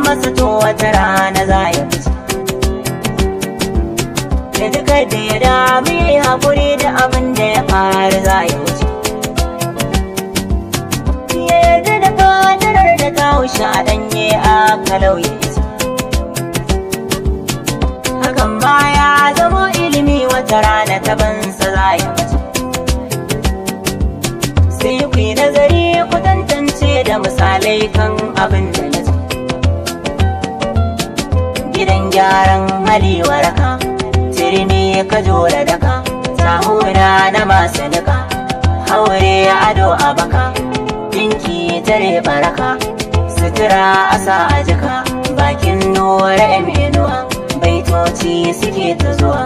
masa to wata rana za ya fice. Da duka da ya dami ya yi haƙuri da abin da ya faru za ya wuce. Ya yarda da kadarar da ta wuce a ɗanye a kalau ya isa. Hakan ma ya zama ilimi wata rana ta bansa za ya wuce. Sai ku yi nazari ku tantance da misalai kan abin da na ce. Gidan gyaran hali waraka, turmi ka jora daka, sahuna na masu nika, haure ado a baka, dinki tare baraka, sutura asa a jika, bakin nura inuwa, baitoci suke ta zuwa.